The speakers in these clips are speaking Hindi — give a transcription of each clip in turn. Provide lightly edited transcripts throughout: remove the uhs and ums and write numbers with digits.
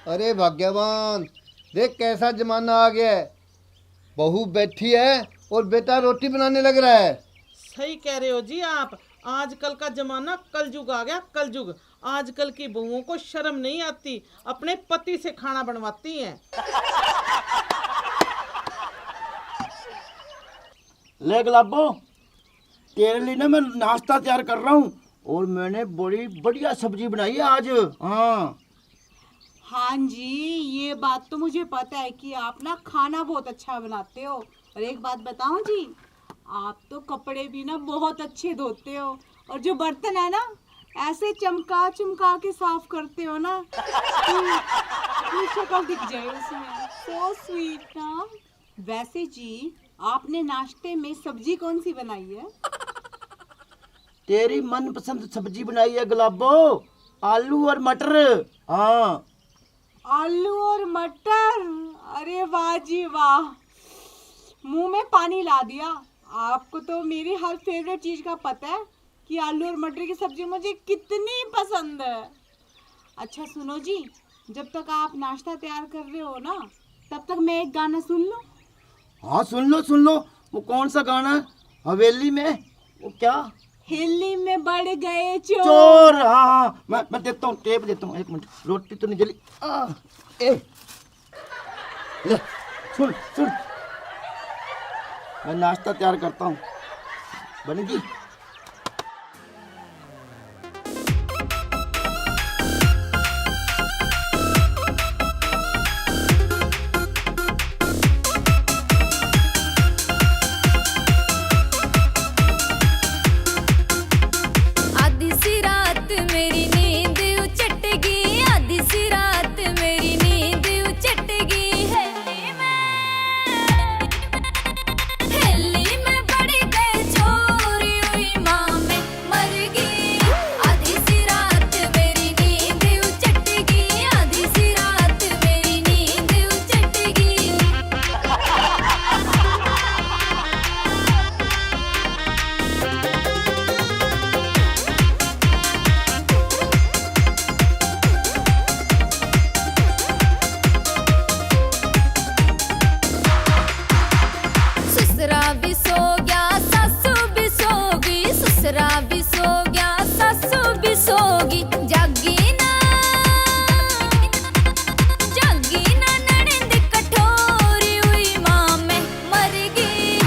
अरे भाग्यवान, देख कैसा जमाना आ गया है। बहू बैठी है और बेटा रोटी बनाने लग रहा है। सही कह रहे हो जी आप। आजकल का जमाना कलयुग आ गया, कलयुग। आजकल की बहुओं को शर्म नहीं आती, अपने पति से खाना बनवाती हैं। ले गुलाबो, तेरे लिए ना मैं नाश्ता तैयार कर रहा हूँ और मैंने बड़ी बढ़िया सब्जी बनाई है आज। हाँ हाँ जी, ये बात तो मुझे पता है कि आप ना खाना बहुत अच्छा बनाते हो। और एक बात बताऊं जी, आप तो कपड़े भी ना बहुत अच्छे धोते हो और जो बर्तन है ना ऐसे चमका चमका के साफ करते हो ना कि शक्ल दिख जाए उसमें। सो स्वीट ना। वैसे जी, आपने नाश्ते में सब्जी कौन सी बनाई है? तेरी मनपसंद सब्जी बनाई है गुलाबो, आलू और मटर। हाँ आलू और मटर, अरे वाह जी वाह, मुंह में पानी ला दिया। आपको तो मेरी हर फेवरेट चीज का पता है कि आलू और मटर की सब्जी मुझे कितनी पसंद है। अच्छा सुनो जी, जब तक आप नाश्ता तैयार कर रहे हो ना, तब तक मैं एक गाना सुन लूं। हाँ सुन लो सुन लो। वो कौन सा गाना है? हवेली में वो क्या? हिल्ली में बढ़ गए चोर। चोर। हाँ हाँ, मैं देता हूँ, टेप देता हूँ। एक मिनट, रोटी तो नहीं जली। ले सुन सुन, मैं नाश्ता तैयार करता हूँ। बनेगी? आधी सी रात मेरी नींद उचट गई, आधी सी रात मेरी नींद उचट गई। हेली में बढ़ गए चोर, हुई माँ मैं मर गई। आधी सी रात मेरी नींद उचट गई, आधी सी रात मेरी नींद उचट गई। ससुरा भी सो गया, सासू भी सो गई, ससुरा भी सो गया, सासू भी सो गई। जागी ना ननद कठोरी, हुई माँ मैं मर गई।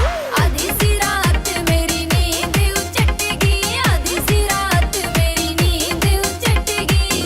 आधी सी रात मेरी नींद उचट गई, आधी सी रात मेरी नींद उचट गई।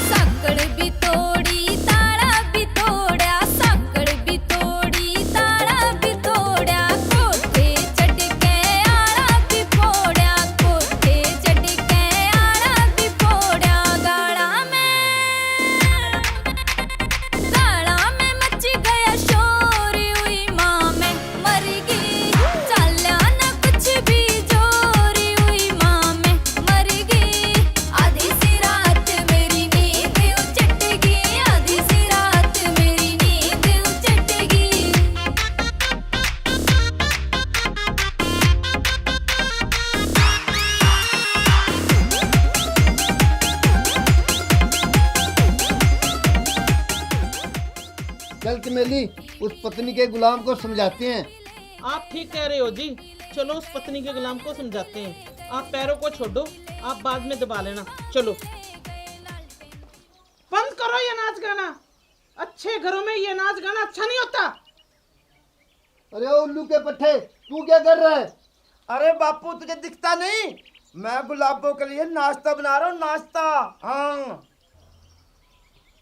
साकड़ भी तोड़ी, ताड़ा भी तोड़ा, साकड़ भी तोड़ी, ताड़ा भी तोड़ा। कोठे चढ़ के आड़ा भी फोड़ा, कोठे चढ़ के आड़ा भी फोड़ा। गाड़ा में मच गया शोर, हुई माँ मैं मर गई। चला ना कुछ भी जोर, हुई माँ मैं मर गई। आधी सी रात मेरी नींद उचट गई, आधी सी रात मेरी नींद उचट गई। चल चमेली, उस पत्नी के गुलाम को समझाते हैं। आप ठीक कह रहे हो जी। चलो उस पत्नी के गुलाम को समझाते हैं। आप पैरों को छोड़ो, आप बाद में दबा लेना। चलो बंद करो ये नाच गाना। अच्छे घरों में ये नाच गाना अच्छा नहीं होता। अरे ओ उल्लू के पट्टे, तू क्या कर रहा है? अरे बापू, तुझे दिखता नहीं? मैं गुलाबो के लिए नाश्ता बना रहा हूँ, नाश्ता। हाँ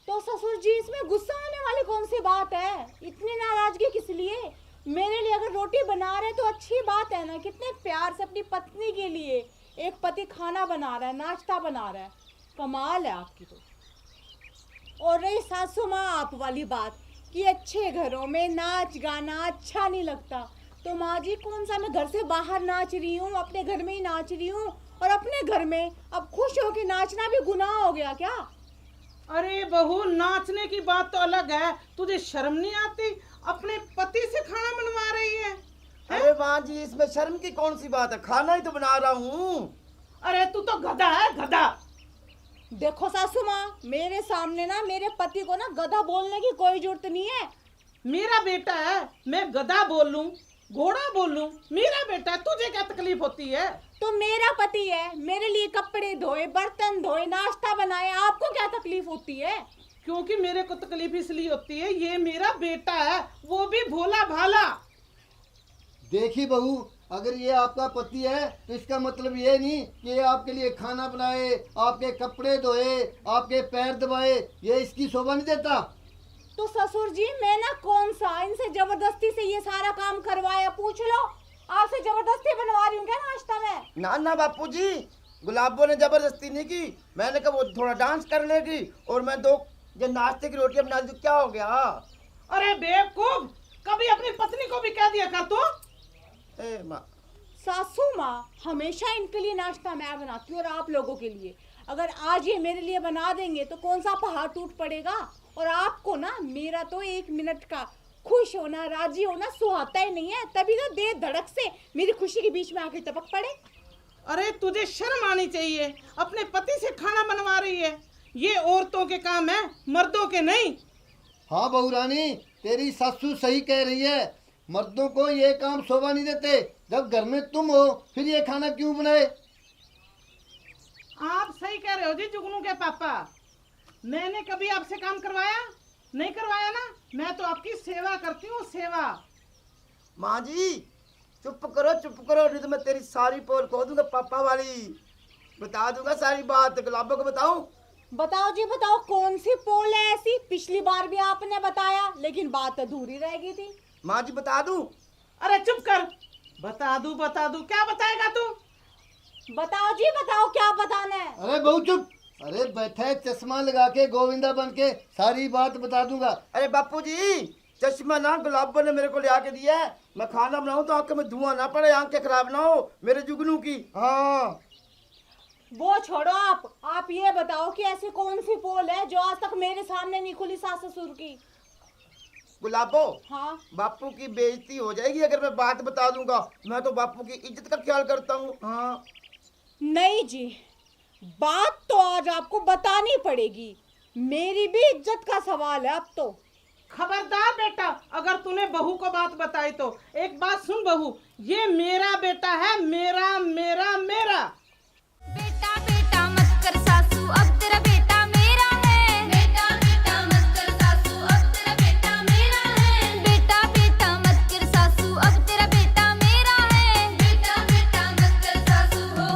तो ससुर जी, इसमें गुस्सा होने वाली कौन सी बात है? इतनी नाराजगी किस लिए? मेरे लिए अगर रोटी बना रहे तो अच्छी बात है ना। कितने प्यार से अपनी पत्नी के लिए एक पति खाना बना रहा है, नाश्ता बना रहा है। कमाल है आपकी तो। और रही सासू माँ आप वाली बात कि अच्छे घरों में नाच गाना अच्छा नहीं लगता, तो माँ जी कौन सा मैं घर से बाहर नाच रही हूँ, अपने घर में ही नाच रही हूँ। और अपने घर में अब खुश होकर नाचना भी गुनाह हो गया क्या? अरे बहू, नाचने की बात तो अलग है, तुझे शर्म नहीं आती? अपने पति से खाना बनवा रही है? अरे माँ जी, इसमें शर्म की कौन सी बात है, खाना ही तो बना रहा हूँ। अरे तू तो गधा है, गधा। देखो सासू माँ, मेरे सामने ना मेरे पति को ना गधा बोलने की कोई जरूरत नहीं है। मेरा बेटा है, मैं गधा बोल लूं, घोड़ा बोल लूं, मेरा बेटा है, तुझे क्या तकलीफ होती है? तो मेरा पति है, मेरे लिए कपड़े धोए, बर्तन धोए, नाश्ता बनाए, आपको क्या तकलीफ होती है? क्योंकि मेरे को तकलीफ इसलिए होती है, ये मेरा बेटा है, वो भी भोला भाला। देखी बहू, अगर ये आपका पति है तो इसका मतलब ये नहीं कि ये आपके लिए खाना बनाए, आपके कपड़े धोए, आपके पैर दबाए, ये इसकी शोभा नहीं देता। तो ससुर जी, मैं ना कौन सा इनसे जबरदस्ती से ये सारा काम करवाया, पूछ लो। आपसे जबरदस्ती बनवा रही हूँ क्या नाश्ता में? ना ना बापू जी, गुलाबो ने जबरदस्ती नहीं की, मैंने कहा वो थोड़ा डांस कर लेगी और मैं दो जो नाश्ते की रोटियां बना दी, क्या हो गया? अरे बेवकूफ, कभी अपनी पत्नी को भी कह दिया कर तू। ए माँ, सासू माँ, हमेशा इनके लिए नाश्ता मैं बनाती हूँ और आप लोगों के लिए। अगर आज ये मेरे लिए बना देंगे तो कौन सा पहाड़ टूट पड़ेगा। और आपको ना मेरा तो 1 मिनट का खुश होना, राजी होना सुहाता ही नहीं है, तभी तो दे धड़क से मेरी खुशी के बीच में आके टपक पड़े। अरे तुझे शर्म आनी चाहिए, अपने पति से खाना बनवा रही है। ये औरतों के काम है, मर्दों के नहीं। हाँ बहू रानी, तेरी सासू सही कह रही है, मर्दों को ये काम शोभा नहीं देते। जब घर में तुम हो फिर ये खाना क्यों बनाए? आप सही कह रहे हो जी जुगनू के पापा। मैंने कभी आपसे काम करवाया? नहीं करवाया ना। मैं तो आपकी सेवा करती हूँ, सेवा। माँ जी चुप करो, नहीं तो मैं तेरी सारी पोल खो दूंगा, पापा वाली बता दूंगा सारी बात। गुलाबो को बताऊं? बताओ जी बताओ, कौन सी पोल है ऐसी? पिछली बार भी आपने बताया लेकिन बात अधूरी रह गई थी। माँ जी बता दूं? अरे चुप कर। बता दूं, क्या बताएगा तू? बताओ जी बताओ, क्या बताना है? अरे बहू चुप। अरे बैठा है चश्मा लगा के, गोविंदा बन के, सारी बात बता दूंगा। अरे बापू जी, चश्मा ना गुलाबो ने मेरे को ले आके दिया है, मैं खाना बनाऊं तो आंखें में धुआं ना पड़े, आंखें खराब ना हो मेरे जुगनू की। हाँ वो छोड़ो, आप ये बताओ कि ऐसी कौन सी पोल है जो आज तक मेरे सामने नहीं खुली सास ससुर की? गुलाबो, हाँ, बापू की बेइज्जती हो जाएगी अगर मैं बात बता दूंगा। मैं तो बापू की इज्जत का ख्याल करता हूँ। हाँ नहीं जी, बात तो आज आपको बतानी पड़ेगी, मेरी भी इज्जत का सवाल है अब तो। खबरदार बेटा, अगर तूने बहू को बात बताई तो। एक बात सुन बहू, ये मेरा बेटा है, मेरा मेरा मेरा। बेटा बेटा मत कर सासू, अब तेरा बेटा मेरा है। बेटा बेटा मत कर सासू, अब तेरा बेटा मेरा है। बेटा बेटा मत कर सासू, अब तेरा बेटा मेरा है। बेटा बेटा मत कर सासू, हो।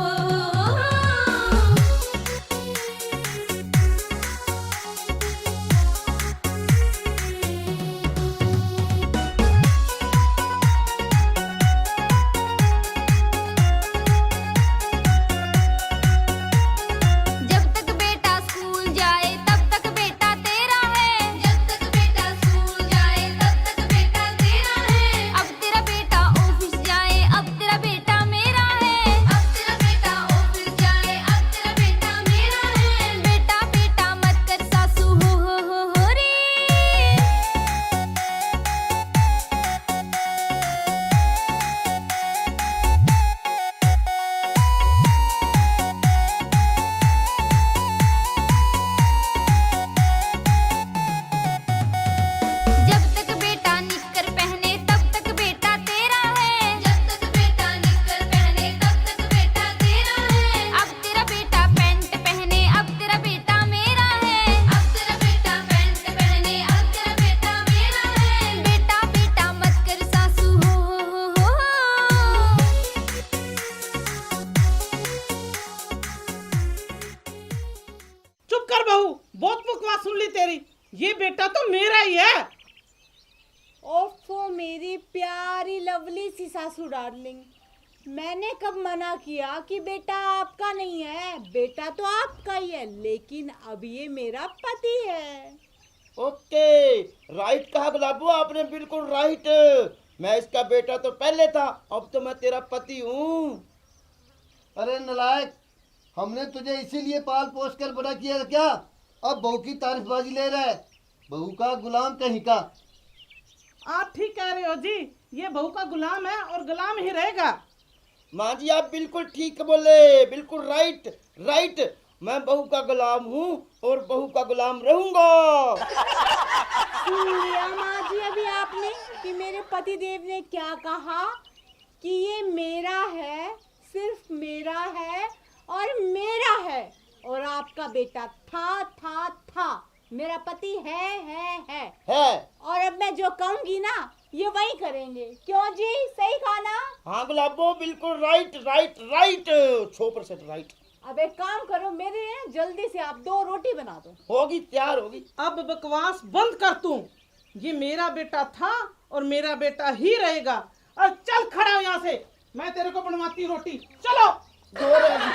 जब तक बेटा स्कूल जाए तब तक बेटा तेरा है। जब तक बेटा स्कूल जाए तब तक बेटा तेरा है। अब तेरा बेटा ऑफिस जाए अब तेरा बेटा मेरा है। अब तेरा बेटा ऑफिस जाए अब तेरा बेटा मेरा है। बेटा बेटा मत कर सासू, हो रे। जब तक बेटा निक्कर पहने तब तक बेटा तेरा है। जब तक बेटा निक्कर पहने तब तक बेटा तेरा है। अब तेरा बेटा पैंट पहने अब तेरा बेटा मेरा है। अब तेरा बेटा पैंट पहने अब तेरा बेटा मेरा है। बेटा बेटा मत कर सासू, हो। चुप कर बहू, बहुत बकवास सुन ली तेरी। ये बेटा तो मेरा ही है। ओफो मेरी प्यारी लवली सी सासू डार्लिंग, मैंने कब मना किया कि बेटा आपका नहीं है? बेटा तो आपका ही है, लेकिन अब ये मेरा पति है। ओके, राइट कहा गुलाबो आपने, बिल्कुल राइट। मैं इसका बेटा तो पहले था, अब तो मैं तेरा पति हूँ। अरे नलायक, हमने तुझे इसीलिए पाल पोस कर बड़ा किया क्या? अब बहू की तारीफबाजी ले रहा है। बहू का गुलाम कहीं का। आप ठीक कह रहे हो जी, ये बहू का गुलाम है और गुलाम ही रहेगा। माँ जी आप बिल्कुल ठीक बोले, बिल्कुल राइट राइट। मैं बहू का गुलाम हूँ और बहू का गुलाम रहूंगा। सुन लिया माँ जी अभी आपने कि मेरे पति देव ने क्या कहा कि ये मेरा है, सिर्फ मेरा है और मेरा है। और आपका बेटा था मेरा पति है। और अब मैं जो कहूंगी ना ये वही करेंगे। क्यों जी, सही कहा ना? हाँ गुलाबो बिल्कुल राइट राइट राइट, 100% राइट। अब एक काम करो, मेरे लिए जल्दी से आप 2 रोटी बना दो। होगी, तैयार होगी। अब बकवास बंद कर तू। ये मेरा बेटा था और मेरा बेटा ही रहेगा। और चल खड़ा हो यहाँ से, मैं तेरे को बनवाती रोटी। चलो। दो रहेगी।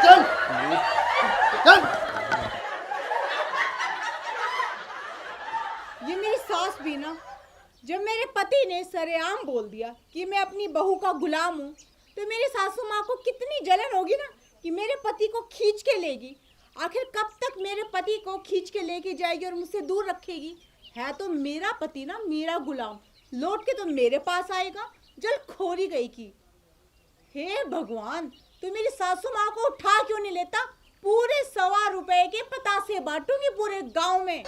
चल चल। ये मेरी सास भी ना, जब मेरे पति ने सरेआम बोल दिया कि मैं अपनी बहू का गुलाम हूँ, तो मेरी सासू माँ को कितनी जलन होगी ना कि मेरे पति को खींच के लेगी। आखिर कब तक मेरे पति को खींच के लेके जाएगी और मुझसे दूर रखेगी? है तो मेरा पति ना मेरा गुलाम, लौट के तो मेरे पास आएगा जल खोरी गई की। हे भगवान, तू मेरी सासू माँ को उठा क्यों नहीं लेता? पूरे 1.25 रुपए के पतासे बांटूंगी पूरे गांव में।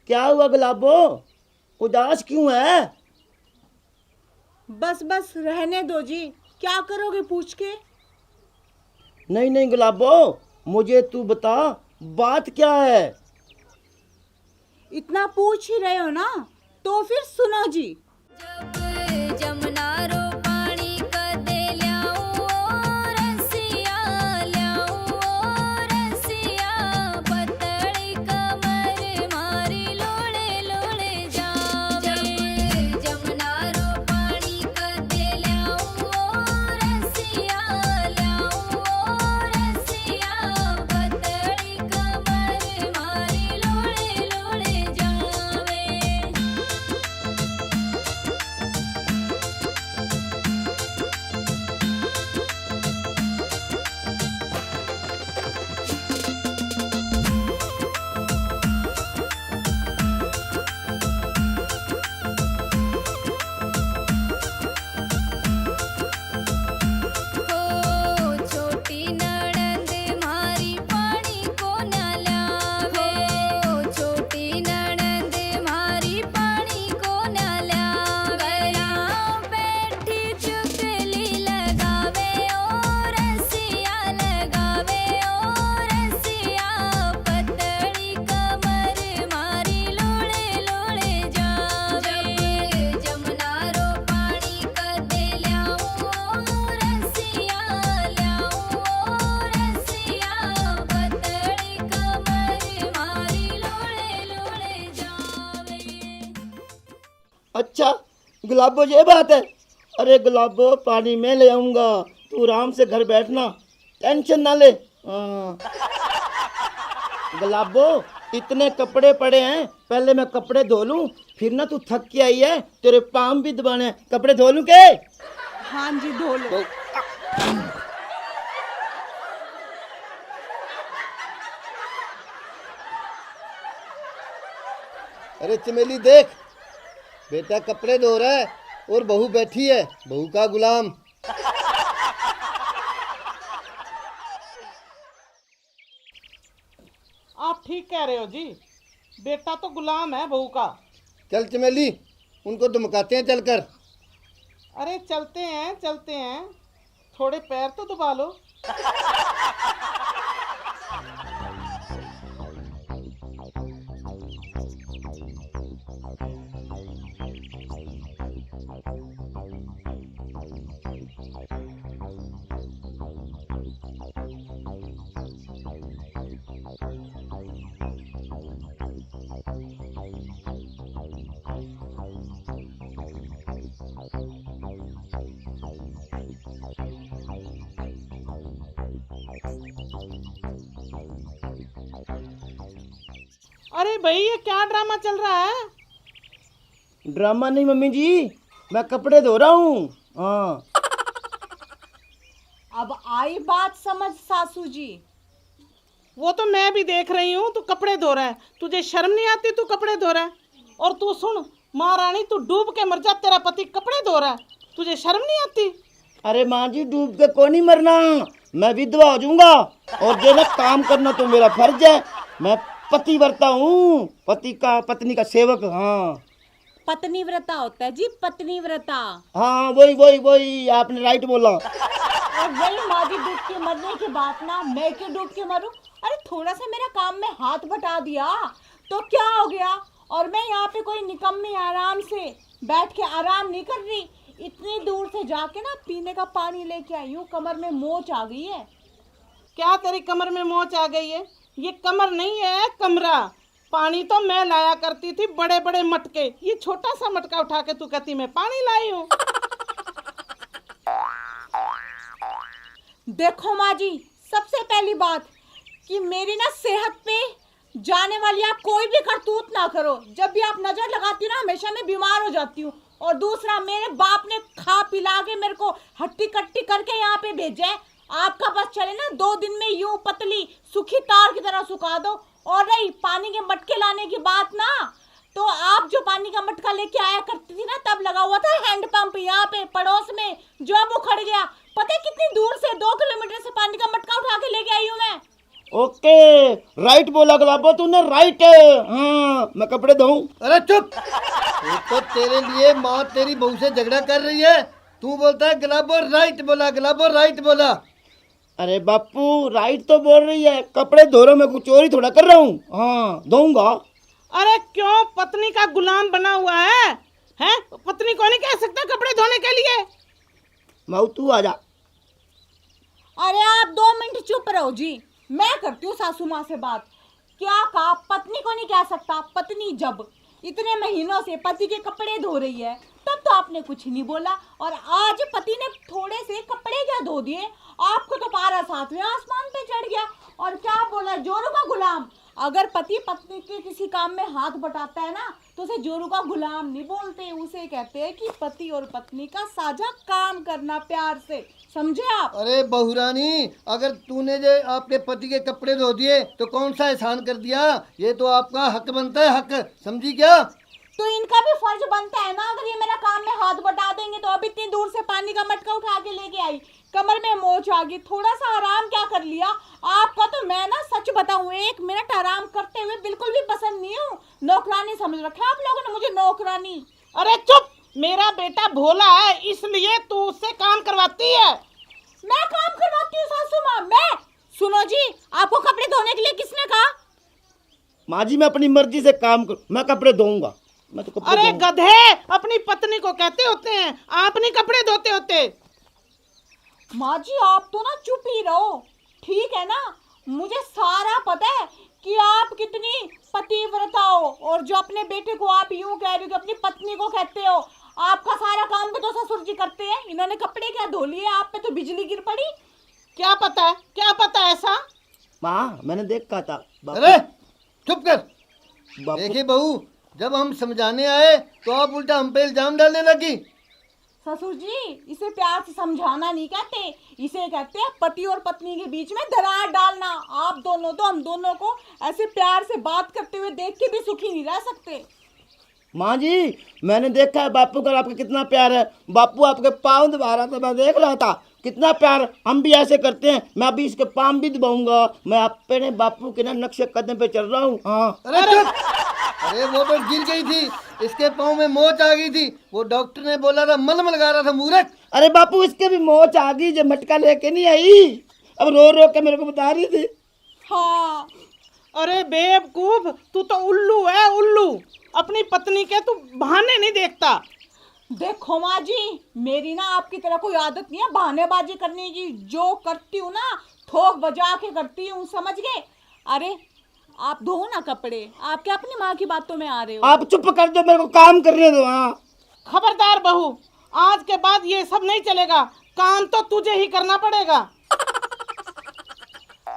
क्या हुआ गुलाबो, उदास क्यों है? बस बस रहने दो जी, क्या करोगे पूछ के? नहीं गुलाबो, मुझे तू बता बात क्या है? इतना पूछ ही रहे हो ना, तो फिर सुनो जी। जब जमुना रो पानी कदे ल्याऊं ओ रसिया ल्याऊं ओ रसिया पतली कमर मारी लोड़े लोड़े जावे। जब जमुना रो पानी कदे ल्याऊं ओ रसिया ल्याऊं ओ रसिया पतली कमर मारी लोड़े लोड़े जावे। हो छोटी नणंद मारी पानी को न ल्यावे। हो छोटी नणंद मारी पानी को न ल्यावे। घरां बैठी चुगली लगावे ओ रसिया लगावे ओ रसिया पतली कमर मारी लोड़े लोड़े जावे। जमुना रो पानी कदे ल्याऊं ओ रसिया ल्याऊं ओ रसिया पतली कमर मारी लोड़े लोड़े जावे। अच्छा गुलाबो ये बात है? अरे गुलाबो पानी में ले आऊंगा, तू आराम से घर बैठना, टेंशन ना ले। हाँ। गुलाबो इतने कपड़े पड़े हैं, पहले मैं कपड़े धो लूं, फिर ना तू थक के आई है, तेरे पाम भी दबाने हैं। कपड़े धो लूं के? हाँ जी, धो लो। अरे चमेली देख, बेटा कपड़े धो रहा है और बहू बैठी है, बहू का गुलाम। आप ठीक कह रहे हो जी, बेटा तो गुलाम है बहू का। चल चमेली, उनको धमकाते हैं चलकर। अरे चलते हैं, थोड़े पैर तो दबा लो। अरे भाई ये क्या ड्रामा चल रहा है? ड्रामा नहीं मम्मी जी, मैं कपड़े धो रहा हूँ। हाँ। अब आई बात समझ सासू जी। वो तो मैं भी देख रही हूँ, तू कपड़े धो रहा है, तुझे शर्म नहीं आती? तू कपड़े धो रहा है। और तू सुन महारानी, तू डूब के मर जा, तेरा पति कपड़े धो रहा है, तुझे शर्म नहीं आती? अरे माँ जी, डूब के को नहीं मरना, मैं विधवा हो जाऊंगा। और जो ना काम करना तो मेरा फर्ज है। मैं पतिव्रता हूँ, पत्नी का सेवक। हाँ पत्नी व्रता होता है जी, पत्नी व्रता। हाँ, वही आपने राइट बोला। और वही माँ जी डूब के मरने की बात ना, मैं क्यों डूब के मरूं? अरे थोड़ा सा मेरा काम में हाथ बटा दिया तो क्या हो गया? और मैं यहाँ पे कोई निकम्मी आराम से बैठ के आराम नहीं कर रही, इतनी दूर से जाके ना पीने का पानी लेके आई हूँ। कमर में मोच आ गई है। क्या तेरी कमर में मोच आ गई है? ये कमर नहीं है, कमरा। पानी तो मैं लाया करती थी, बड़े बड़े मटके, ये छोटा सा मटका उठा के तू कहती मैं पानी लाई हूँ। देखो माँ जी, सबसे पहली बात कि मेरी ना सेहत पे जाने वाली आप कोई भी करतूत ना करो। जब भी आप नजर लगाती हो ना, हमेशा मैं बीमार हो जाती हूँ। और दूसरा, मेरे बाप ने खा पिला के मेरे को हट्टी कट्टी करके यहाँ पे भेजा है। आपका बस चले ना 2 दिन में यूं पतली सूखी तार की तरह सुखा दो। और रही पानी के मटके लाने की बात ना, तो आप जो पानी का मटका लेके आया करती थी ना, तब लगा हुआ था हैंडपंप यहाँ पे पड़ोस में, जो अब उखड़ गया। पता है कितनी दूर से, 2 किलोमीटर से पानी का मटका उठा के लेके आई हूँ मैं। ओके, राइट बोला गुलाबो तूने, राइट। हाँ, मैं कपड़े धोऊं। अरे चुप। वो तो तेरे लिए माँ तेरी बहू से झगड़ा कर रही है, तू बोलता है गुलाबो राइट बोला, गुलाबो राइट बोला। अरे बापू, राइट तो बोल रही है, कपड़े धो रहा हूं, मैं कुछ चोरी थोड़ा कर रहा हूँ। हाँ, धोऊंगा। अरे क्यों पत्नी का गुलाम बना हुआ है? हैं? पत्नी को नहीं कह सकता कपड़े धोने के लिए? माऊ तू आ जा। अरे आप 2 मिनट चुप रहो जी, मैं करती हूँ सासू माँ से बात। क्या कहा? पत्नी को नहीं कह सकता? पत्नी जब इतने महीनों से पति के कपड़े धो रही है, तब तो आपने कुछ नहीं बोला। और आज पति ने थोड़े से कपड़े क्या धो दिए, आपको तो पारा 7वें आसमान पे चढ़ गया। और क्या बोला? जोरू का गुलाम। अगर पति पत्नी के किसी काम में हाथ बटाता है ना, तो उसे जोरू का गुलाम नहीं बोलते, उसे कहते हैं कि पति और पत्नी का साझा काम करना, प्यार से। समझे आप? अरे बहुरानी, अगर तूने जो आपके पति के कपड़े धो दिए तो कौन सा एहसान कर दिया? ये तो आपका हक बनता है, हक, समझी क्या? तो इनका भी फर्ज बनता है ना, अगर ये मेरा काम में हाथ बटा देंगे तो। अब इतनी दूर से पानी का मटका उठा के लेके आई, कमर में मोच आ गई, थोड़ा सा आराम क्या कर लिया आपका? तो मैं ना सच बताऊं, 1 मिनट आराम करते हुए बिल्कुल भी पसंद नहीं हूँ। नौकरानी समझ रखा आप लोगों ने मुझे, नौकरानी। अरे चुप, मेरा बेटा भोला है, इसलिए तू उससे काम करवाती है। मैं काम करवाती हूँ सासू माँ, मैं? सुनो जी, आपको कपड़े धोने के लिए किसने कहा? माँ जी, मैं अपनी मर्जी से काम कर, मैं कपड़े धोऊंगा। मैं तो कपड़े अरे धोऊंगा। गधे, अपनी पत्नी को कहते होते हैं, आप नहीं कपड़े धोते होते। माँ जी आप तो ना चुप ही रहो, ठीक है ना? मुझे सारा पता है कि आप कितनी पतिव्रता हो, और जो अपने बेटे को आप यूं कह रहे हो कि अपनी पत्नी को कहते हो। आपका सारा काम भी तो ससुर जी करते हैं, इन्होंने कपड़े क्या धो लिए, आप पे तो बिजली गिर पड़ी। क्या पता है, क्या पता है ऐसा? माँ, मैंने देखा था। अरे चुप कर। बापू, देखिए बहू, जब हम समझाने आए तो आप उल्टा हम पे इल्जाम डालने लगी। ससुर जी, इसे प्यार से समझाना नहीं कहते, इसे कहते हैं पति और पत्नी के बीच में दरार डालना। आप दोनों तो हम दोनों को ऐसे प्यार से बात करते हुए देख के भी सुखी नहीं रह सकते। माँ जी, मैंने देखा है बापू का आपका कितना प्यार है। बापू आपके पाँव दबा रहा था, मैं देख रहा था, कितना प्यार। हम भी ऐसे करते हैं, मैं अभी इसके पाँव भी दबाऊंगा। मैं अपने बापू के ना नक्शे कदम पे चल रहा हूँ। हाँ। अरे चुप। अरे वो तो गिर गई थी, इसके पाँव में मोच आ गई थी, वो डॉक्टर ने बोला था मलम लगा रहा था, मूर्ख। अरे बापू, इसके भी मोच आ गई, जो मटका लेके नहीं आई, अब रो रो के मेरे को बता रही थी। हाँ। अरे बेवकूफ, तू तो उल्लू है, उल्लू। अपनी पत्नी के तू बहाने नहीं देखता। देखो माँ जी, मेरी ना आपकी तरह कोई आदत नहीं है बहानेबाजी करने की। जो करती हूँ ना, थोक बजा के करती हूँ, समझ गए? अरे आप धो ना कपड़े, आप क्या अपनी माँ की बातों में आ रहे हो? आप चुप कर दो, मेरे को काम करने दो। हाँ खबरदार बहू, आज के बाद ये सब नहीं चलेगा, काम तो तुझे ही करना पड़ेगा।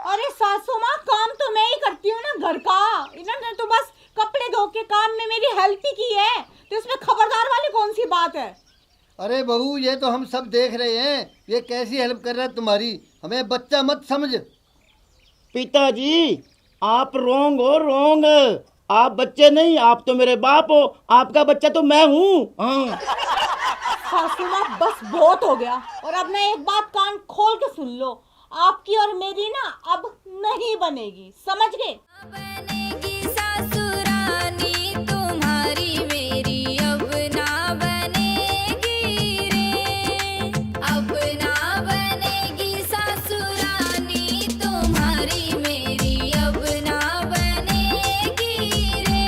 अरे सासू माँ, काम तो मैं ही करती हूँ ना घर का। इन्होंने तो बस कपड़े धो के काम में मेरी हेल्प ही की है, तो इसमें खबरदार वाली कौन सी बात है? अरे बहू, ये तो हम सब देख रहे हैं, ये कैसी हेल्प कर रहा है तुम्हारी। हमें बच्चा मत समझ। पिताजी, आप रोंग हो, रोंग। आप बच्चे नहीं, आप तो मेरे बाप हो, आपका बच्चा तो मैं हूँ। हाँ सासू माँ, बस बहुत हो गया। और अब मैं एक बात कान खोल के सुन लो, आपकी और मेरी ना अब नहीं बनेगी, समझ गए? बनेगी सासुरानी तुम्हारी मेरी अब ना बनेगी रे, अब ना बनेगी सासुरानी तुम्हारी मेरी अब ना बनेगी रे।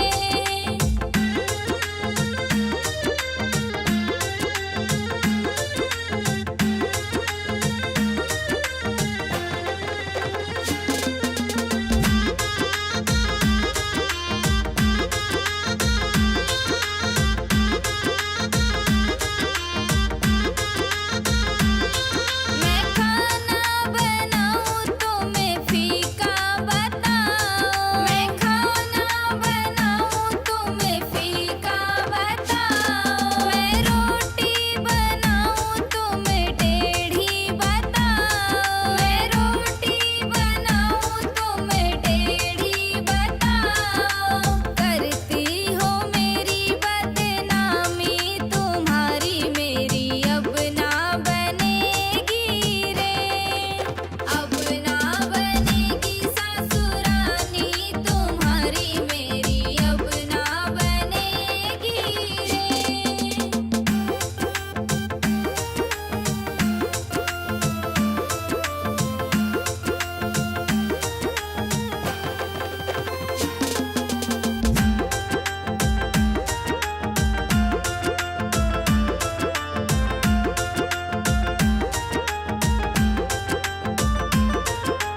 मैं खाना बनाऊं तुम्हें फीका बताऊं, मैं खाना बनाऊं तुम्हें फीका बताऊं, मैं रोटी बनाऊं तुम्हें टेढ़ी बताऊं, मैं रोटी बनाऊं तुम्हें टेढ़ी बताऊं, करती हो मेरी बदनामी तुम्हारी मेरी अब ना बनेगी रे, अब ना बनेगी सासुरानी तुम्हारी मेरी अब ना बनेगी रे।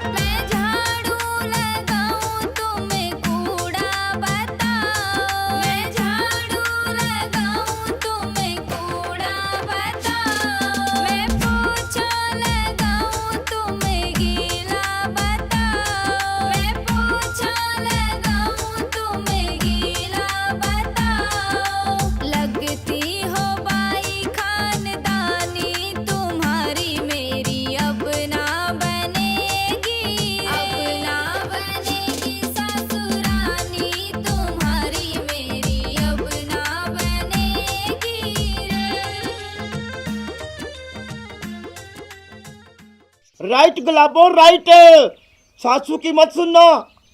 मैं झाड़ू लगाऊं तुम्हें कूड़ा बताऊं, मैं झाड़ू लगाऊं तुम्हें कूड़ा बताऊं, मैं पोछा लगाऊं तुम्हें गीला बताऊं, मैं पोछा लगाऊं तुम्हें गीला बताऊं, लगती हो बाई खानदानी तुम्हारी मेरी अब ना बनेगी, अब ना बनेगी सासुरानी तुम्हारी मेरी अब ना बनेगी रे। राइट गुलाबो, राइट। सासू की मत सुनना,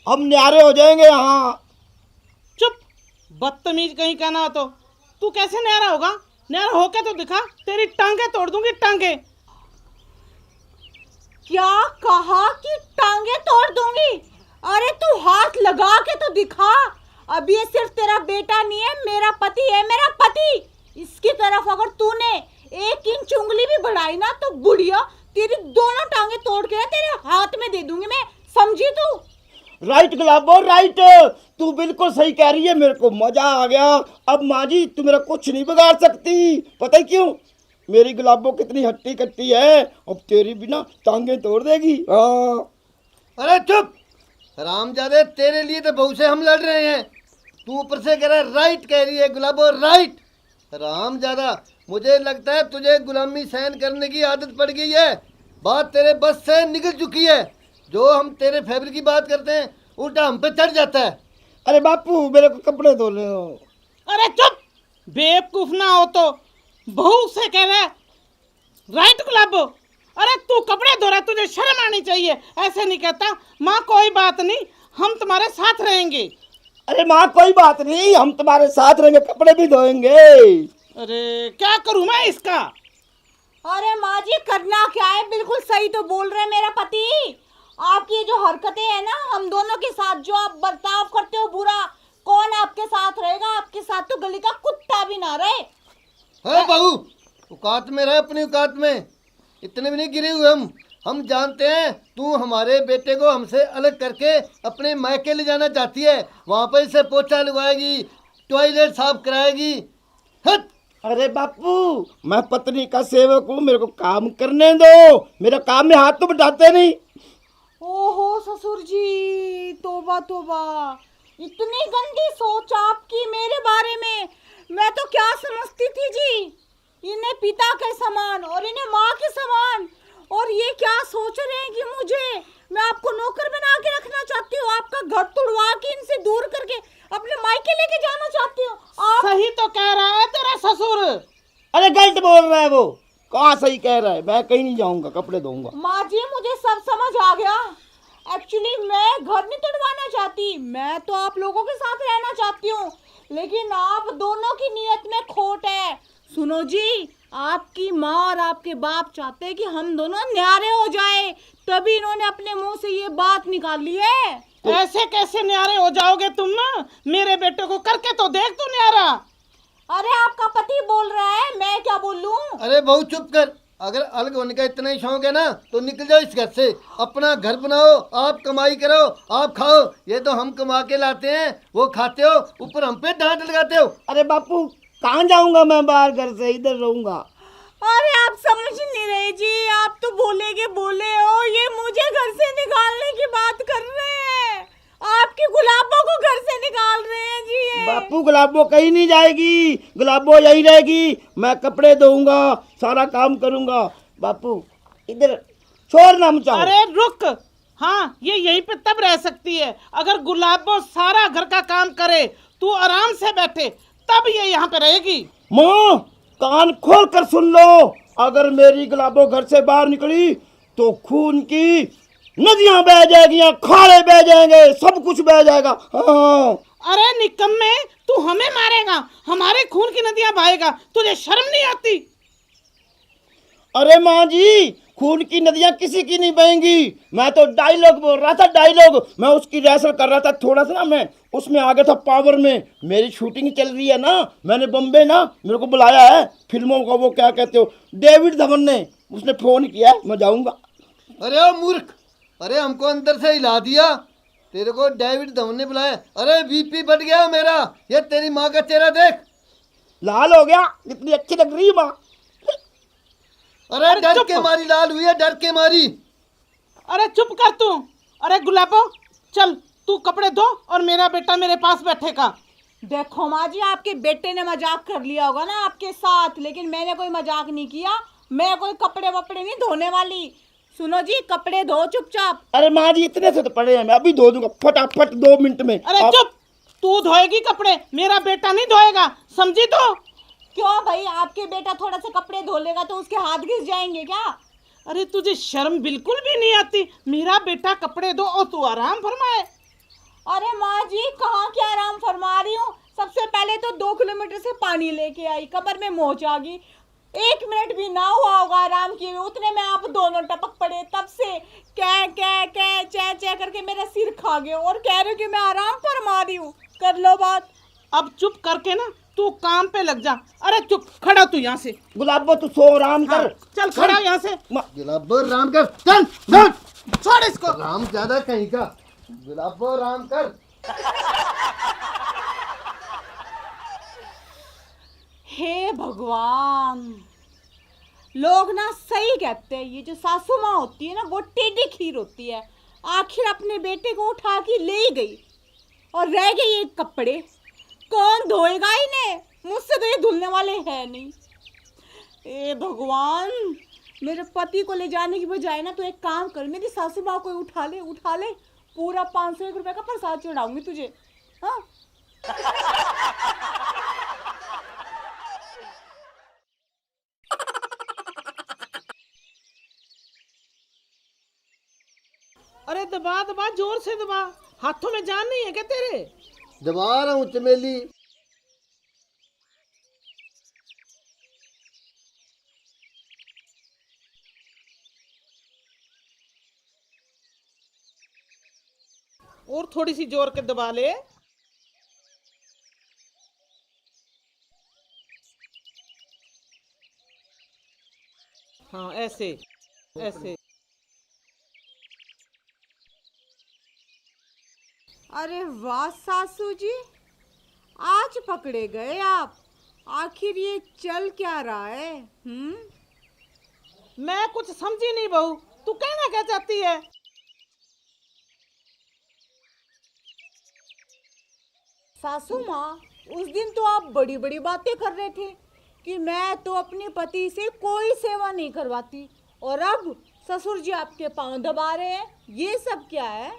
हम न्यारे हो जाएंगे। हाँ चुप, बदतमीज कहीं का ना हो तो। तू कैसे न्यारा होगा? न्यारा होके तो दिखा, तेरी टांगे तोड़ दूंगी, टांगे। क्या कहा कि टांगे तोड़ दूंगी? अरे तू हाथ लगा के तो दिखा। अब ये सिर्फ तेरा बेटा नहीं है, मेरा पति है, मेरा पति। इसकी तरफ अगर तूने 1 इंच उंगली भी बढ़ाई ना तो बुढ़िया तेरी दोनों टांगे तोड़ के तेरे हाथ में दे दूंगी मैं, समझी तू? राइट गुलाबो, राइट। तू बिल्कुल सही कह रही है, मेरे को मजा आ गया। अब माँ जी, तू मेरा कुछ नहीं बिगाड़ सकती। पता है क्यों? मेरी गुलाबो कितनी हट्टी कट्टी है, अब तेरी भी ना टांगे तोड़ देगी। हाँ अरे चुप हरामजादे, तेरे लिए तो बहू से हम लड़ रहे हैं, तू ऊपर से कह रहा है राइट कह रही है गुलाबो, राइट। हरामजादा, मुझे लगता है तुझे गुलामी सहन करने की आदत पड़ गई है, बात तेरे बस से निकल चुकी है। जो हम तेरे फेवर की बात करते हैं उल्टा हम पे चढ़ जाता है। अरे बापू, मेरे को कपड़े धोने हो। अरे चुप, बेवकूफ ना हो तो बहू से कह रहा है राइट गुलाबो। अरे तू कपड़े धो रहा है, तुझे शर्म आनी चाहिए। ऐसे नहीं कहता। माँ कोई बात नहीं, हम तुम्हारे साथ रहेंगे। अरे माँ कोई बात नहीं, हम तुम्हारे साथ रहेंगे, कपड़े भी धोएंगे। अरे क्या करूँ मैं इसका? अरे माँ जी, करना क्या है? बिल्कुल सही तो बोल रहे हैं मेरा पति। आपकी ये जो हरकतें हैं ना, हम दोनों के साथ जो आप बर्ताव करते हो बुरा, कौन आपके साथ रहेगा? आपके साथ तो गली का कुत्ता भी ना रहे। है बहू, औकात में रहे, अपनी औकात में। इतने भी नहीं गिरे हुए हम। हम जानते हैं तू हमारे बेटे को हमसे अलग करके अपने मायके ले जाना चाहती है। वहाँ पर इसे पोछा लगवाएगी, टॉयलेट साफ कराएगी। हट! अरे बापू, मैं पत्नी का सेवक हूँ, मेरे को काम करने दो। मेरा काम में हाथ तो बटाते नहीं। ओहो ससुर जी, तोबा तोबा, इतनी गंदी सोच आपकी मेरे बारे में। मैं तो क्या समझती थी जी, इन्हें पिता के समान और इन्हें माँ के समान, और ये क्या सोच रहे हैं कि मैं आपको नौकर बना के रखना चाहती हूँ, आपका घर तुड़वा के इनसे दूर करके अपने मायके लेके जाना चाहती हूँ। आप सही तो कह रहा है तेरा ससुर। अरे गलत बोल रहा है वो, कहाँ सही कह रहा है। मैं कहीं नहीं जाऊंगा, कपड़े धोऊंगा। माँ जी मुझे सब समझ आ गया। एक्चुअली मैं घर नहीं तुड़वाना चाहती, मैं तो आप लोगों के साथ रहना चाहती हूँ, लेकिन आप दोनों की नीयत में खोट है। सुनो जी, आपकी माँ और आपके बाप चाहते हैं कि हम दोनों न्यारे हो जाए, तभी इन्होंने अपने मुंह से ये बात निकाली है। ऐसे कैसे न्यारे हो जाओगे तुम ना? मेरे बेटे को करके तो देख तू न्यारा। अरे आपका पति बोल रहा है, मैं क्या बोलूं? अरे बहू चुप कर। अगर अलग होने का इतना ही शौक है ना तो निकल जाओ इस घर से, अपना घर बनाओ, आप कमाई करो, आप खाओ। ये तो हम कमा के लाते हैं, वो खाते हो, ऊपर हम पे डांट लगाते हो। अरे बापू, कहाँ जाऊंगा मैं बाहर घर से, इधर रहूंगा। अरे आप समझ नहीं रहे जी, आप तो बोले हो, ये मुझे घर से निकालने की बात कर रहे हैं, आपकी गुलाबों को घर से निकाल रहे हैं जी ये। बापू, गुलाबो कहीं नहीं जाएगी, गुलाबो यही रहेगी। मैं कपड़े धोऊंगा, सारा काम करूंगा। बापू इधर शोर ना मचाओ। अरे रुक। हाँ, ये यहीं पे तब रह सकती है अगर गुलाबो सारा घर का काम करे, तू आराम से बैठे, तब ये यहाँ पे रहेगी। माँ, कान खोल कर सुन लो, अगर मेरी गुलाबो घर से बाहर निकली तो खून की नदियां बह जाएगी, खारे बह जाएंगे, सब कुछ बह जाएगा। हाँ। अरे निकम्मे, तू हमें मारेगा, हमारे खून की नदियां बहाएगा, तुझे शर्म नहीं आती? अरे माँ जी, खून की नदियां किसी की नहीं बहेंगी। मैं तो डायलॉग बोल रहा था, डायलॉग। मैं उसकी रिहर्सल कर रहा था थोड़ा सा ना, मैं उसमें आ गया था पावर में। मेरी शूटिंग चल रही है ना, मैंने बम्बे ना, मेरे को बुलाया है फिल्मों का, वो क्या कहते हो, डेविड धवन ने, उसने फोन किया, मैं जाऊंगा। अरे ओ मूर्ख, अरे हमको अंदर से हिला दिया, तेरे को डेविड धवन ने बुलाया। अरे बीपी बढ़ गया मेरा, ये तेरी माँ का चेहरा देख, लाल हो गया, इतनी अच्छी लग रही है माँ। अरे डर चुप के हो। मारी लाल हुई है, डर के मारी। अरे चुप कर तू। अरे गुलाबो, चल तू कपड़े धो और मेरा बेटा मेरे पास बैठेगा। देखो माँ जी, आपके बेटे ने मजाक कर लिया होगा ना आपके साथ, लेकिन मैंने कोई मजाक नहीं किया, मैं कोई कपड़े वपड़े नहीं धोने वाली। सुनो जी, कपड़े धो चुपचाप। अरे माँ जी, इतने से तो पड़े हैं, मैं अभी धो दूंगा फटाफट 2 मिनट में। अरे चुप, तू धोएगी कपड़े, मेरा बेटा नहीं धोएगा, समझी तो? क्यों भाई, आपके बेटा थोड़ा सा कपड़े धो लेगा तो उसके हाथ घिस जाएंगे क्या? अरे तुझे शर्म बिल्कुल भी नहीं आती? मेरा बेटा कपड़े धो और तू आराम फरमाए। अरे माँ जी, कहाँ क्या आराम फरमा रही हूँ। सबसे पहले तो 2 किलोमीटर से पानी लेके आई, कमर में मोच आ गई, 1 मिनट भी ना हुआ होगा आराम किए हुए, उतने में आप दोनों टपक पड़े। तब से कै कै कै चे चे करके मेरा सिर खा गया और कह रहे हो कि मैं आराम फरमा रही हूँ। कर लो बात। अब चुप करके ना तू काम पे लग जा। अरे चुप, खड़ा तू यहाँ से। गुलाबो, तू सो, आराम हाँ, कर। चल खड़ा यहाँ से। गुलाबो राम कर, चल चल, छोड़ इसको। राम ज्यादा कहीं का। गुलाबो राम कर। हे भगवान, लोग ना सही कहते हैं, ये जो सासू माँ होती है ना, वो टेढ़ी खीर होती है। आखिर अपने बेटे को उठा के ले ही गई और रह गए ये कपड़े, कौन धोएगा इन्हें? मुझसे तो ये धुलने वाले हैं नहीं। ए भगवान, मेरे पति को ले जाने की बजाय ना तो एक काम कर, मेरी सासू माँ को उठा ले, पूरा 501 रुपए का प्रसाद चढ़ाऊंगी तुझे। हाँ, अरे दबा दबा, जोर से दबा, हाथों में जान नहीं है क्या तेरे? दबा रहा हूँ चमेली। और थोड़ी सी जोर के दबा ले। हाँ, ऐसे ऐसे। अरे वाह सासू जी, आज पकड़े गए आप। आखिर ये चल क्या रहा है? मैं कुछ समझी नहीं बहू, तू कहना क्या चाहती है? सासू माँ, उस दिन तो आप बड़ी बड़ी बातें कर रहे थे कि मैं तो अपने पति से कोई सेवा नहीं करवाती, और अब ससुर जी आपके पांव दबा रहे हैं। ये सब क्या है?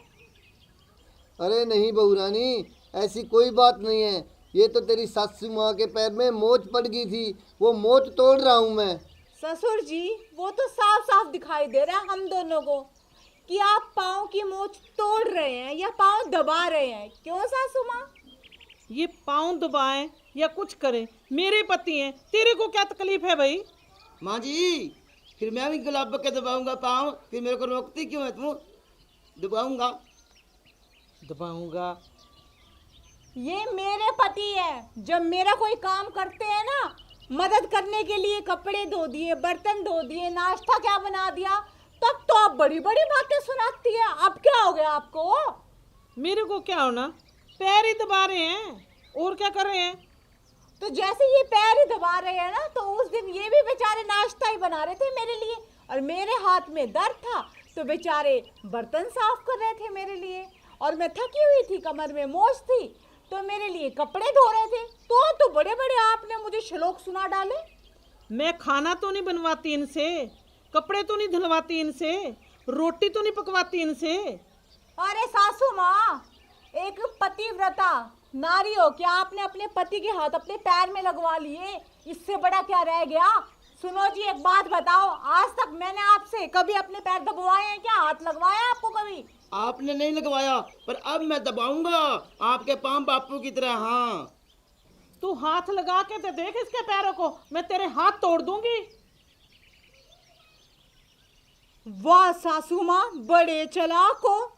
अरे नहीं बहू रानी, ऐसी कोई बात नहीं है। ये तो तेरी सासू माँ के पैर में मोच पड़ गई थी, वो मोच तोड़ रहा हूँ मैं। ससुर जी, वो तो साफ साफ दिखाई दे रहा है हम दोनों को कि आप पाँव की मोच तोड़ रहे हैं या पाँव दबा रहे हैं। क्यों सासू माँ? ये पाँव दबाएं या कुछ करें, मेरे पति हैं, तेरे को क्या तकलीफ है भाई? माँ जी, फिर मैं भी गुलाब के दबाऊंगा पाँव, फिर मेरे को रोकती क्यों है तू? दबाऊंगा। दबाऊंगा? ये मेरे पति है। जब मेरा कोई काम करते हैं ना, मदद करने के लिए कपड़े धो दिए, बर्तन धो दिए, नाश्ता क्या बना दिया, तब तो आप बड़ी बड़ी बातें सुनाती है। अब क्या हो गया आपको? मेरे को क्या होना, पैर ही दबा रहे हैं, और क्या कर रहे हैं? तो जैसे ये पैर ही दबा रहे हैं ना, तो उस दिन ये भी बेचारे नाश्ता ही बना रहे थे मेरे लिए, और मेरे हाथ में दर्द था तो बेचारे बर्तन साफ कर रहे थे मेरे लिए, और मैं थकी हुई थी, कमर में मोच थी, तो मेरे लिए कपड़े धो रहे थे। तो बड़े बड़े आपने मुझे श्लोक सुना डाले। मैं खाना तो नहीं बनवाती इनसे, कपड़े तो नहीं धुलवाती इनसे, रोटी तो नहीं पकवाती इनसे। अरे सासू माँ, एक पतिव्रता नारी हो क्या आपने अपने पति के हाथ अपने पैर में लगवा लिए? इससे बड़ा क्या रह गया? सुनो जी, एक बात बताओ, आज तक मैंने आपसे कभी अपने पैर दबवाए हैं क्या? हाथ लगवाया आपको कभी? आपने नहीं लगवाया, पर अब मैं दबाऊंगा आपके पाँव बापू की तरह। हाँ, तू हाथ लगा के तो देख इसके पैरों को, मैं तेरे हाथ तोड़ दूंगी। वाह सासू माँ, बड़े चालाक हो।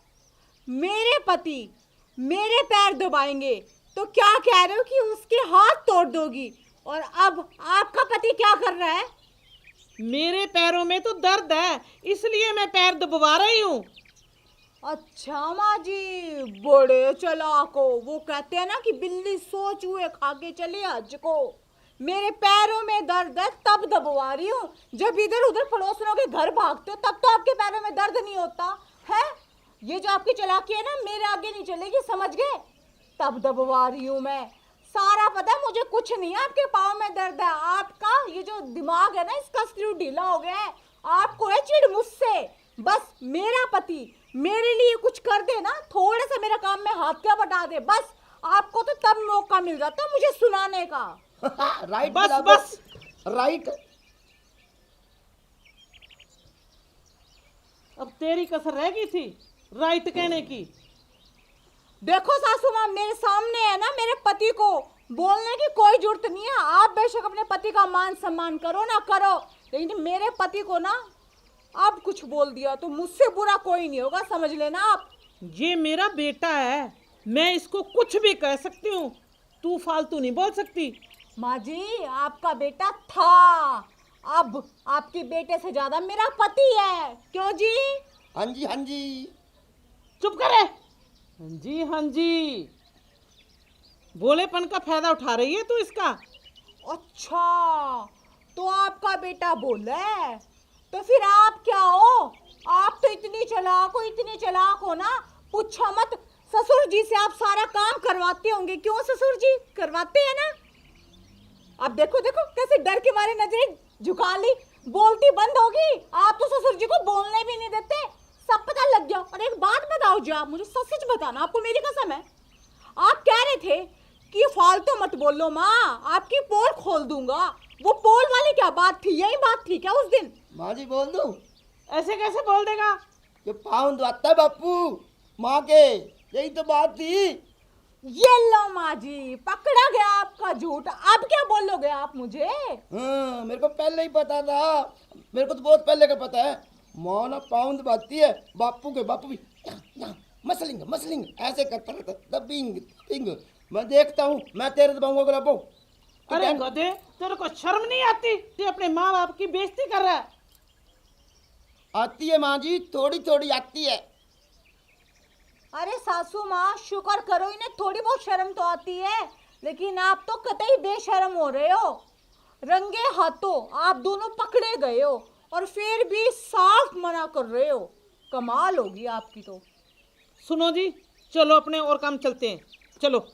मेरे पति मेरे पैर दबाएंगे तो क्या कह रहे हो कि उसके हाथ तोड़ दोगी? और अब आपका पति क्या कर रहा है? मेरे पैरों में तो दर्द है, इसलिए मैं पैर दबवा रही हूँ। अच्छा माँ जी, बड़े चालाक हो। वो कहते हैं ना कि बिल्ली 100 चूहे खा के चले हज को। मेरे पैरों में दर्द है तब दबवा रही हूँ। जब इधर उधर पड़ोसियों के घर भागते हो तब तो आपके पैरों में दर्द नहीं होता है। ये जो आपकी चालाकी है ना, मेरे आगे नहीं चलेगी, समझ गए? तब दबवा रही हूँ मैं। सारा पता है मुझे, कुछ नहीं है आपके पाँव में दर्द है। आपका ये जो दिमाग है ना, इसका स्क्रू ढीला हो गया है। आपको है चिढ़ मुझसे। बस मेरा पति मेरे लिए कुछ कर दे ना, थोड़ा सा मेरा काम में हाथ क्या बटा दे, बस आपको तो तब मौका मिल जाता है मुझे सुनाने का। राइट बस गुलाब, बस। राइट। अब तेरी कसर रह गई थी राइट कहने की। देखो सासू माँ, मेरे सामने है ना, मेरे पति को बोलने की कोई जरूरत नहीं है। आप बेशक अपने पति का मान सम्मान करो ना करो, लेकिन मेरे पति को ना आप कुछ बोल दिया तो मुझसे बुरा कोई नहीं होगा, समझ लेना आप। ये मेरा बेटा है, मैं इसको कुछ भी कह सकती हूँ, तू फालतू नहीं बोल सकती। माँ जी, आपका बेटा था, अब आपके बेटे से ज्यादा मेरा पति है। क्यों जी? हाँ जी, हाँ जी। चुप करे। हाँ जी, हाँ जी। बोलेपन का फायदा उठा रही है तू इसका। अच्छा, तो आपका बेटा बोला है, तो फिर आप क्या हो? आप तो इतनी चालाक हो ना, पूछो मत। ससुर जी से आप सारा काम करवाते होंगे, क्यों ससुर जी? करवाते हैं ना। अब देखो देखो कैसे डर के मारे नजरें झुका ली, बोलती बंद होगी। आप तो ससुर जी को बोलने भी नहीं देते, सब पता लग गया। और एक बात बताओ जी, आप मुझे सच सच बताना, आपको मेरी कसम है। आप कह रहे थे कि फालतू मत बोलो माँ, आपकी पोल खोल दूंगा। वो पोल वाली क्या बात थी? यही बात थी क्या उस दिन? माँ जी बोल दूं? ऐसे कैसे बोल देगा? ये पाँव दबाता है बापू माँ के, यही तो बात थी। ये लो माँ जी, पकड़ा गया आपका झूठ। अब क्या बोलोगे आप मुझे? हाँ, मेरे को पहले ही पता था, मेरे को तो बहुत पहले का पता है। माँ ना पाँव दबाती है, बापू भी मसलिंग मसलिंग ऐसे करता रहता, दबिंग दबिंग। मैं देखता हूँ, मैं तेरे दबाऊंगा गुलाबो। अरे गधे, तेरे को शर्म नहीं आती? तू अपने माँ बाप की बेइज्जती कर रहा है। आती है माँ जी, थोड़ी थोड़ी आती है। अरे सासू माँ, शुक्र करो इन्हें थोड़ी बहुत शर्म तो आती है, लेकिन आप तो कतई बेशर्म हो रहे हो। रंगे हाथों आप दोनों पकड़े गए हो और फिर भी साफ मना कर रहे हो। कमाल होगी आपकी तो। सुनो जी, चलो अपने और काम चलते हैं, चलो।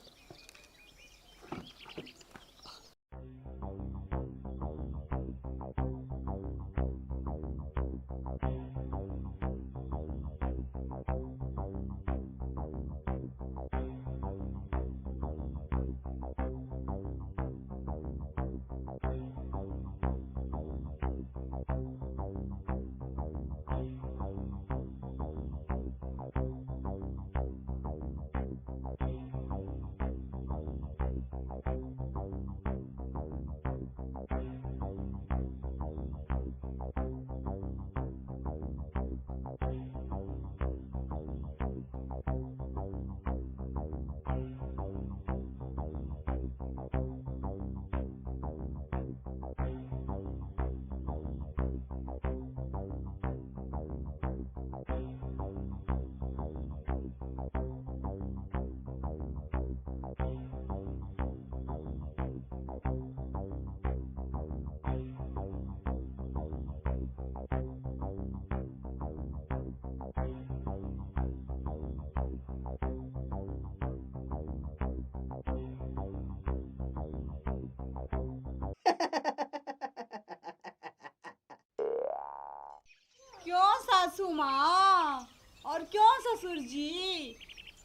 क्यों सासू माँ और क्यों ससुर जी,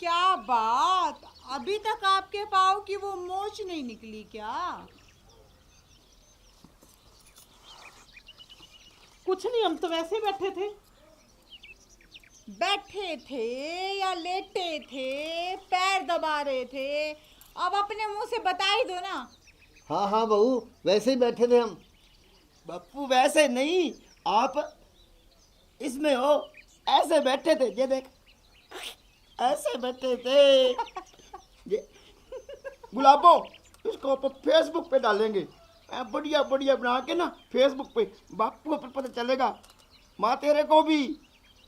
क्या बात, अभी तक आपके पाँव की वो मोच नहीं निकली क्या? कुछ नहीं, हम तो वैसे ही बैठे थे। बैठे थे या लेटे थे, पैर दबा रहे थे, अब अपने मुंह से बता ही दो ना। हाँ हाँ बहू, वैसे ही बैठे थे हम। बापू वैसे नहीं, आप इसमें हो, ऐसे बैठे थे, ये देख, ऐसे बैठे थे। ये गुलाबो, इसको अपन फेसबुक पे डालेंगे, बढ़िया बढ़िया बना के ना फेसबुक पे, बापू को पता चलेगा, माँ तेरे को भी।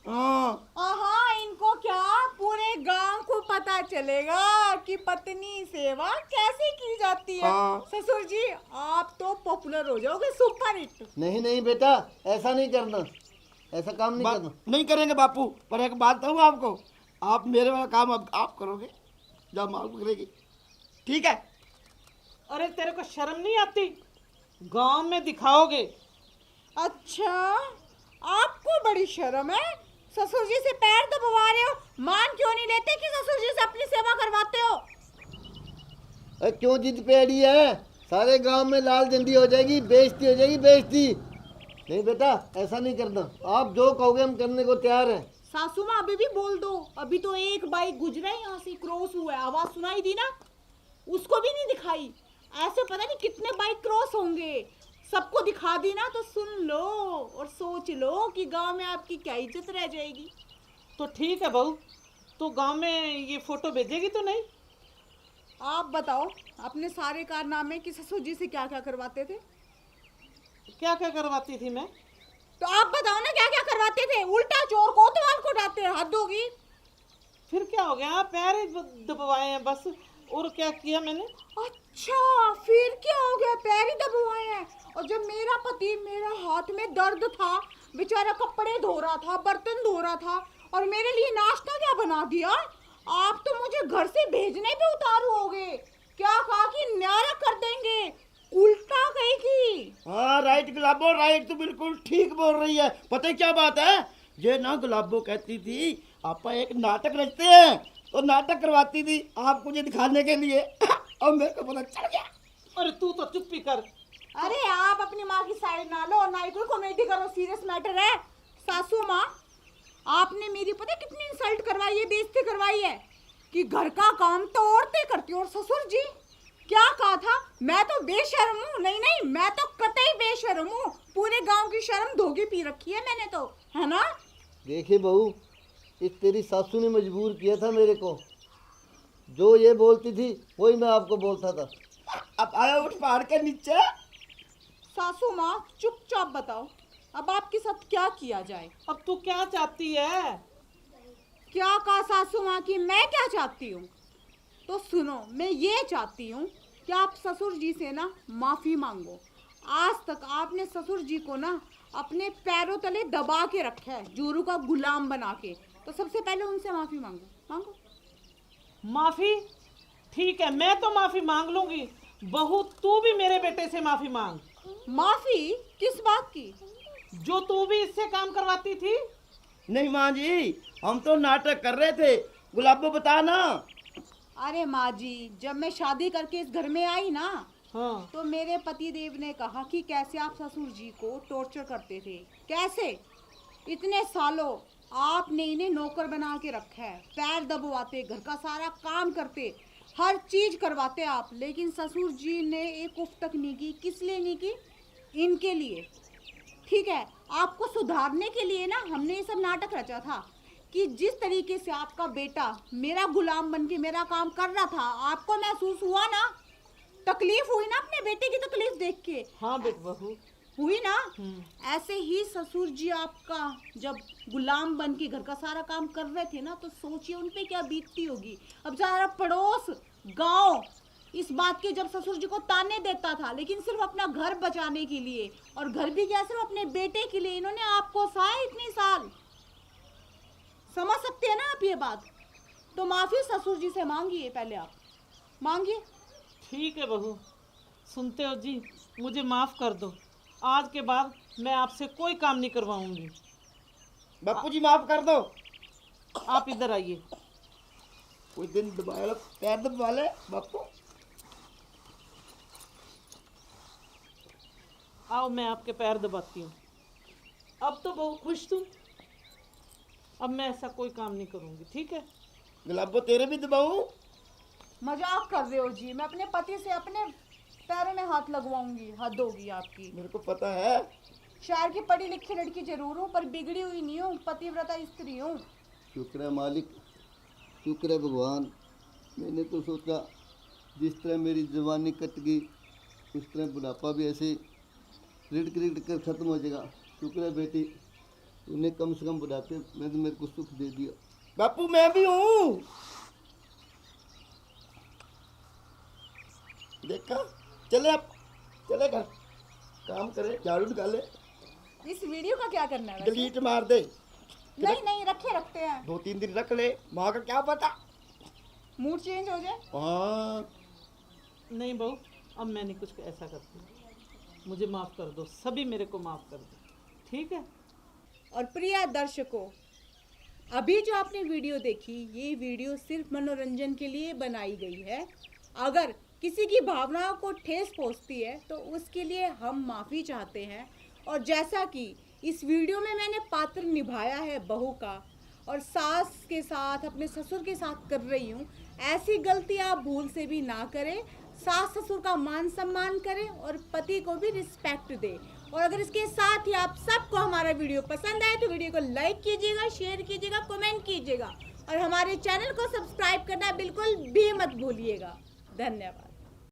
हाँ हाँ, इनको क्या, पूरे गांव को पता चलेगा कि पत्नी सेवा कैसे की जाती है। हाँ। ससुर जी, आप तो पॉपुलर हो जाओगे, सुपर हिट। नहीं नहीं बेटा, ऐसा नहीं करना, ऐसा काम नहीं करना। नहीं करेंगे बापू, पर एक बात कहूँ आपको, आप मेरे वाला काम अब आप करोगे, जब माँ करेगी, ठीक है? अरे तेरे को शर्म नहीं आती? गांव में दिखाओगे। अच्छा, आपको बड़ी शर्म है? ससुर जी से पैर दबवा रहे हो, मान क्यों नहीं लेते कि ससुर जी से अपनी सेवा करवाते हो? अरे क्यों जिद पे अड़ी है? सारे गांव में लाल झंडी हो जाएगी, बेइज्जती हो जाएगी, बेइज्जती। नहीं बेटा, ऐसा नहीं करना, आप जो कहोगे हम करने को तैयार हैं। सासू माँ अभी भी बोल दो, अभी तो एक बाइक गुजरा है, यहाँ से क्रॉस हुआ है, आवाज सुनाई दी ना, उसको भी नहीं दिखाई। ऐसे पता नहीं कितने बाइक क्रॉस होंगे, सबको दिखा दी ना तो सुन लो और सोच लो कि गांव में आपकी क्या इज्जत रह जाएगी। तो ठीक है बहू, तो गांव में ये फोटो भेजेगी तो नहीं? आप बताओ अपने सारे कारनामे कि ससुर जी से क्या क्या करवाते थे? क्या क्या करवाती थी मैं? तो आप बताओ ना क्या क्या करवाते थे? उल्टा चोर कोतवाल को डांटते, हद होगी। फिर क्या हो गया, पैर ही दबवाए हैं बस, और क्या किया मैंने? अच्छा, फिर क्या हो गया, पैर ही दबवाए हैं? और जब मेरा पति, मेरा हाथ में दर्द था, बेचारा कपड़े धो रहा था, बर्तन धो रहा था, और मेरे लिए नाश्ता क्या बना दिया? आप तो मुझे घर से भेजने पे उतारू हो गए। क्या कहा कि न्यारा कर देंगे, उल्टा कहेगी। हाँ राइट गुलाबो, राइट, तो बिल्कुल ठीक बोल रही है। पता है क्या बात है, ये ना गुलाबो कहती थी आपा एक नाटक रचते हैं, तो नाटक करवाती थी आपको ये दिखाने के लिए। और मेरे को पता चल गया। अरे तू तो चुप ही कर। अरे आप अपनी माँ की साइड ना लो, ना ही कोई कॉमेडी करो, सीरियस मैटर है। सासू माँ, आपने मेरी पता कितनी इंसल्ट करवाई है, बेइज्जती करवाई है कि घर का काम तो औरतें करती, और ससुर जी क्या कहा था, मैं तो बेशर्म हूँ। नहीं नहीं, मैं तो कतई बेशर्म हूँ, पूरे गांव की शर्म धोगी पी रखी है मैंने तो, है ना? देखिए बहू, इस तेरी सासू ने मजबूर किया था मेरे को, जो ये बोलती थी वही मैं आपको बोलता था। अब आया उठ पहाड़ के नीचे। सासू माँ चुपचाप बताओ, अब आपके साथ क्या किया जाए? अब तू क्या चाहती है? क्या कहा सासू माँ की मैं क्या चाहती हूँ? तो सुनो, मैं ये चाहती हूँ कि आप ससुर जी से ना माफ़ी मांगो। आज तक आपने ससुर जी को ना अपने पैरों तले दबा के रखा है, जोरू का गुलाम बना के। तो सबसे पहले उनसे माफ़ी मांगो, मांगो। माफी? ठीक है, मैं तो माफी मांग लूंगी। बहू तू भी मेरे बेटे से माफी मांग। माफ़ी किस बात की? जो तू भी इससे काम करवाती थी। नहीं माँ जी, हम तो नाटक कर रहे थे। गुलाबो बता ना। अरे माँ जी, जब मैं शादी करके इस घर में आई ना, हाँ, तो मेरे पति देव ने कहा कि कैसे आप ससुर जी को टॉर्चर करते थे। कैसे? इतने सालों आपने इन्हें नौकर बना के रखा है, पैर दबवाते, घर का सारा काम करते, हर चीज करवाते आप, लेकिन ससुर जी ने एक उफ तक नहीं की। किस लिए नहीं की? इनके लिए। ठीक है, आपको सुधारने के लिए ना हमने ये सब नाटक रचा था कि जिस तरीके से आपका बेटा मेरा गुलाम बन के मेरा काम कर रहा था, आपको महसूस हुआ ना, तकलीफ हुई ना अपने बेटे की तकलीफ देख के? हाँ बेट बहू, हुई ना? ऐसे ही ससुर जी आपका जब गुलाम बन के घर का सारा काम कर रहे थे ना, तो सोचिए उन पे क्या बीतती होगी। अब सारा पड़ोस गांव इस बात के जब ससुर जी को ताने देता था, लेकिन सिर्फ अपना घर बचाने के लिए, और घर भी क्या, सिर्फ अपने बेटे के लिए इन्होंने आपको सहा इतने साल। समझ सकते हैं ना आप ये बात? तो माफी ससुर जी से मांगिए, पहले आप मांगिए। ठीक है बहू, सुनते हो जी, मुझे माफ कर दो। आज के बाद मैं आपसे कोई काम नहीं करवाऊंगी। बापू जी माफ कर दो। आप इधर आइए। कोई दिन दबा लो, पैर दबा ले बापू। आओ, मैं आपके पैर दबाती हूँ। अब तो बहू खुश तुम। अब मैं ऐसा कोई काम नहीं करूँगी, ठीक है? गुलाबो तेरे भी दबाऊं? मजाक कर रहे हो जी? मैं अपने पति से अपने पैरों में हाथ लगवाऊंगी, हद होगी आपकी। मेरे को पता है। शहर की पढ़ी लिखी लड़की जरूर हूँ, पर बिगड़ी हुई नहीं हूँ, पतिव्रता स्त्री हूँ। शुक्र है मालिक, शुक्र है भगवान। मैंने तो सोचा जिस तरह मेरी जवानी कट गई, उस तरह बुढ़ापा भी ऐसे रिड़क रिड़क कर ख़त्म हो जाएगा। शुक्र है बेटी, तूने कम से कम बुढ़ापे में तो मेरे को सुख दे दिया। बापू मैं भी हूँ। देखा, चले अब, चले घर, काम करे, झाड़ू निकाले, इस वीडियो का क्या करना है वैसे? डिलीट मार दे। नहीं नहीं, रखते हैं, 2-3 दिन रख ले, माँ का क्या पता। मूड चेंज हो जाए। हाँ नहीं बहू, अब मैं नहीं कुछ ऐसा करती। मुझे माफ़ कर दो, सभी मेरे को माफ़ कर दो, ठीक है? और प्रिय दर्शकों, अभी जो आपने वीडियो देखी, ये वीडियो सिर्फ मनोरंजन के लिए बनाई गई है। अगर किसी की भावनाओं को ठेस पहुंचती है तो उसके लिए हम माफ़ी चाहते हैं। और जैसा कि इस वीडियो में मैंने पात्र निभाया है बहू का, और सास के साथ, अपने ससुर के साथ कर रही हूँ, ऐसी गलती आप भूल से भी ना करें। सास ससुर का मान सम्मान करें और पति को भी रिस्पेक्ट दें। और अगर इसके साथ ही आप सबको हमारा वीडियो पसंद आए तो वीडियो को लाइक कीजिएगा, शेयर कीजिएगा, कमेंट कीजिएगा, और हमारे चैनल को सब्सक्राइब करना बिल्कुल भी मत भूलिएगा। धन्यवाद।